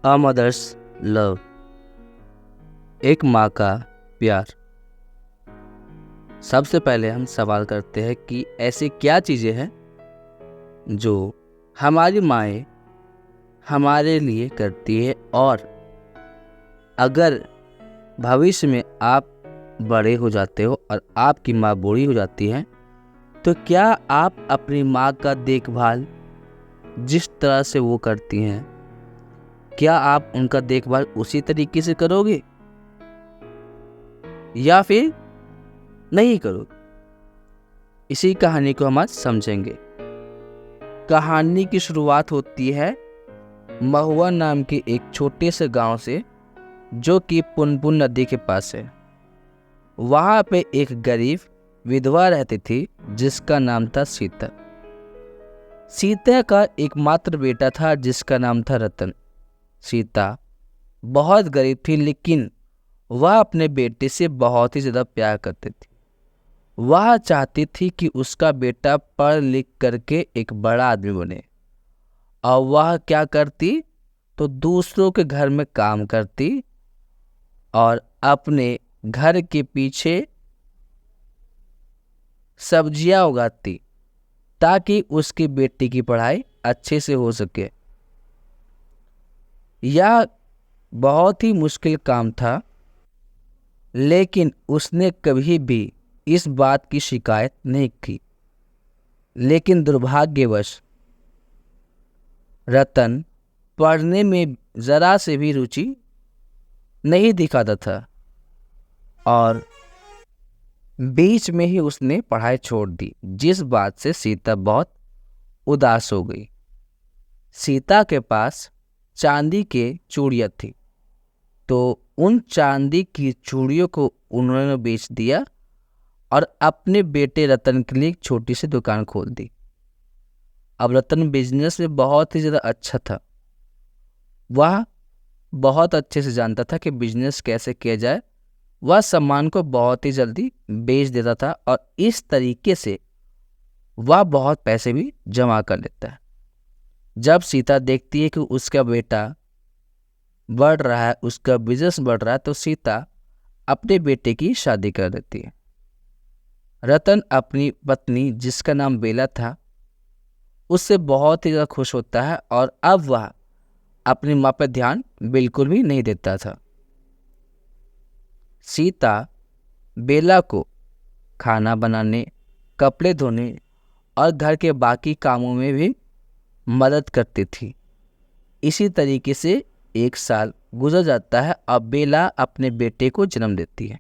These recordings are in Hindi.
अ मदर्स लव, एक माँ का प्यार। सबसे पहले हम सवाल करते हैं कि ऐसी क्या चीज़ें हैं जो हमारी माएँ हमारे लिए करती है, और अगर भविष्य में आप बड़े हो जाते हो और आपकी माँ बूढ़ी हो जाती है, तो क्या आप अपनी माँ का देखभाल जिस तरह से वो करती हैं, क्या आप उनका देखभाल उसी तरीके से करोगे या फिर नहीं करोगे? इसी कहानी को हम आज समझेंगे। कहानी की शुरुआत होती है महुआ नाम के एक छोटे से गांव से, जो कि पुनपुन नदी के पास है। वहां पे एक गरीब विधवा रहती थी जिसका नाम था सीता। सीता का एकमात्र बेटा था जिसका नाम था रतन। सीता बहुत गरीब थी, लेकिन वह अपने बेटे से बहुत ही ज़्यादा प्यार करती थी। वह चाहती थी कि उसका बेटा पढ़ लिख करके एक बड़ा आदमी बने। और वह क्या करती, तो दूसरों के घर में काम करती और अपने घर के पीछे सब्जियां उगाती, ताकि उसकी बेटी की पढ़ाई अच्छे से हो सके। यह बहुत ही मुश्किल काम था, लेकिन उसने कभी भी इस बात की शिकायत नहीं की। लेकिन दुर्भाग्यवश रतन पढ़ने में ज़रा से भी रुचि नहीं दिखाता था और बीच में ही उसने पढ़ाई छोड़ दी, जिस बात से सीता बहुत उदास हो गई। सीता के पास चांदी के चूड़ियाँ थी, तो उन चांदी की चूड़ियों को उन्होंने बेच दिया और अपने बेटे रतन के लिए एक छोटी सी दुकान खोल दी। अब रतन बिजनेस में बहुत ही ज़्यादा अच्छा था। वह बहुत अच्छे से जानता था कि बिजनेस कैसे किया जाए। वह सामान को बहुत ही जल्दी बेच देता था और इस तरीके से वह बहुत पैसे भी जमा कर लेता है। जब सीता देखती है कि उसका बेटा बढ़ रहा है, उसका बिजनेस बढ़ रहा है, तो सीता अपने बेटे की शादी कर देती है। रतन अपनी पत्नी, जिसका नाम बेला था, उससे बहुत ही ज़्यादा खुश होता है और अब वह अपनी माँ पर ध्यान बिल्कुल भी नहीं देता था। सीता बेला को खाना बनाने, कपड़े धोने और घर के बाकी कामों में भी मदद करती थी। इसी तरीके से एक साल गुजर जाता है और बेला अपने बेटे को जन्म देती है।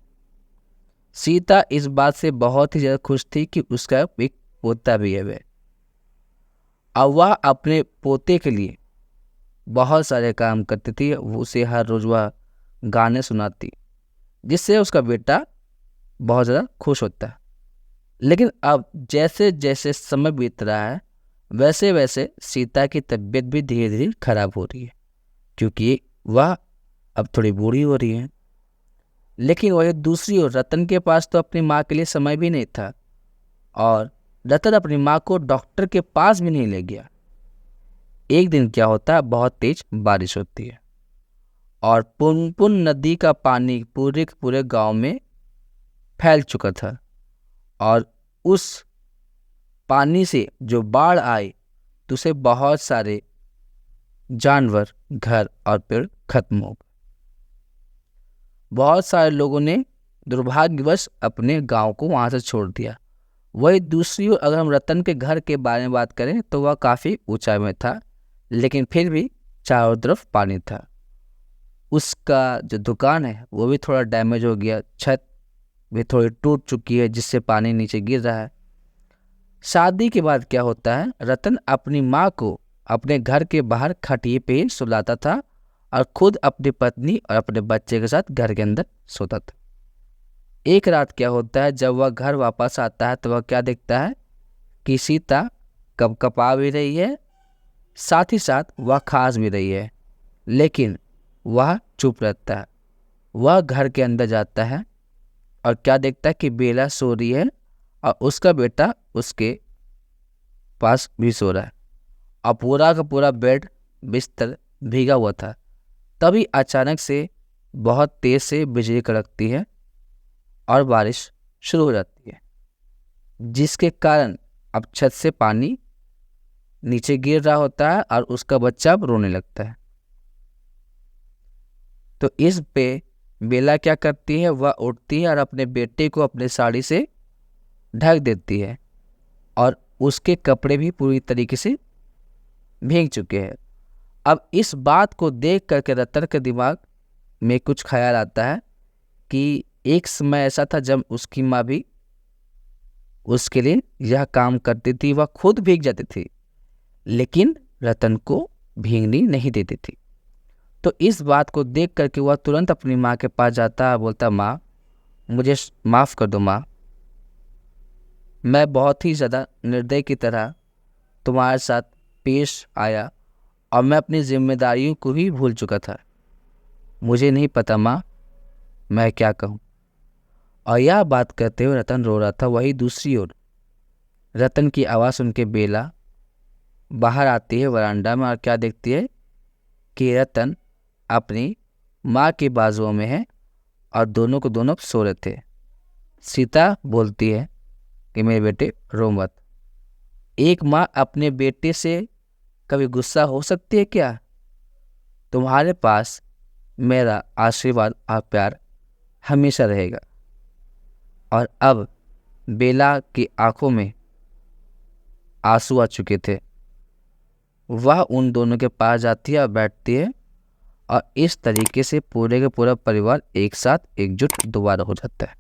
सीता इस बात से बहुत ही ज़्यादा खुश थी कि उसका एक पोता भी है। अब वह अपने पोते के लिए बहुत सारे काम करती थी। उसे हर रोज़ वह गाने सुनाती, जिससे उसका बेटा बहुत ज़्यादा खुश होता है। लेकिन अब जैसे जैसे समय बीत रहा है, वैसे वैसे सीता की तबीयत भी धीरे धीरे खराब हो रही है, क्योंकि वह अब थोड़ी बूढ़ी हो रही है। लेकिन वह दूसरी ओर रतन के पास तो अपनी माँ के लिए समय भी नहीं था, और रतन अपनी माँ को डॉक्टर के पास भी नहीं ले गया। एक दिन क्या होता है, बहुत तेज बारिश होती है और पुनपुन नदी का पानी पूरे के पूरे गांव में फैल चुका था। और उस पानी से जो बाढ़ आई, तो उसे बहुत सारे जानवर, घर और पेड़ खत्म हो गए। बहुत सारे लोगों ने दुर्भाग्यवश अपने गांव को वहां से छोड़ दिया। वही दूसरी ओर अगर हम रतन के घर के बारे में बात करें, तो वह काफ़ी ऊंचाई में था, लेकिन फिर भी चारों तरफ पानी था। उसका जो दुकान है वो भी थोड़ा डैमेज हो गया, छत भी थोड़ी टूट चुकी है, जिससे पानी नीचे गिर रहा है। शादी के बाद क्या होता है, रतन अपनी माँ को अपने घर के बाहर खटिए पे ही सुलाता था और खुद अपनी पत्नी और अपने बच्चे के साथ घर के अंदर सोता था। एक रात क्या होता है, जब वह घर वापस आता है, तो वह क्या देखता है कि सीता कपकपा भी रही है, साथ ही साथ वह खांस भी रही है, लेकिन वह चुप रहता है। वह घर के अंदर जाता है और क्या देखता है कि बेला सो रही है और उसका बेटा उसके पास भी सो रहा है, और पूरा का पूरा बेड बिस्तर भीगा हुआ था, तभी अचानक से बहुत तेज से बिजली कड़कती है और बारिश शुरू हो जाती है, जिसके कारण अब छत से पानी नीचे गिर रहा होता है और उसका बच्चा अब रोने लगता है। तो इस पे बेला क्या करती है, वह उठती है और अपने बेटे को अपने साड़ी से ढक देती है और उसके कपड़े भी पूरी तरीके से भीग चुके हैं। अब इस बात को देख करके रतन के दिमाग में कुछ ख्याल आता है कि एक समय ऐसा था जब उसकी माँ भी उसके लिए यह काम करती थी, वह खुद भीग जाती थी लेकिन रतन को भीगने नहीं देती थी। तो इस बात को देख करके वह तुरंत अपनी माँ के पास जाता है, बोलता, माँ मुझे माफ़ कर दो माँ, मैं बहुत ही ज़्यादा निर्दयी की तरह तुम्हारे साथ पेश आया और मैं अपनी जिम्मेदारियों को भी भूल चुका था। मुझे नहीं पता माँ मैं क्या कहूँ। और यह बात करते हुए रतन रो रहा था। वही दूसरी ओर रतन की आवाज़ सुन के बेला बाहर आती है वरांडा में और क्या देखती है कि रतन अपनी माँ के बाजुओं में है और दोनों को दोनों सो रहे थे। सीता बोलती है कि मेरे बेटे रो मत। एक माँ अपने बेटे से कभी गुस्सा हो सकती है क्या? तुम्हारे पास मेरा आशीर्वाद और प्यार हमेशा रहेगा। और अब बेला की आंखों में आंसू आ चुके थे। वह उन दोनों के पास जाती है और बैठती है और इस तरीके से पूरे का पूरा परिवार एक साथ एकजुट दोबारा हो जाता है।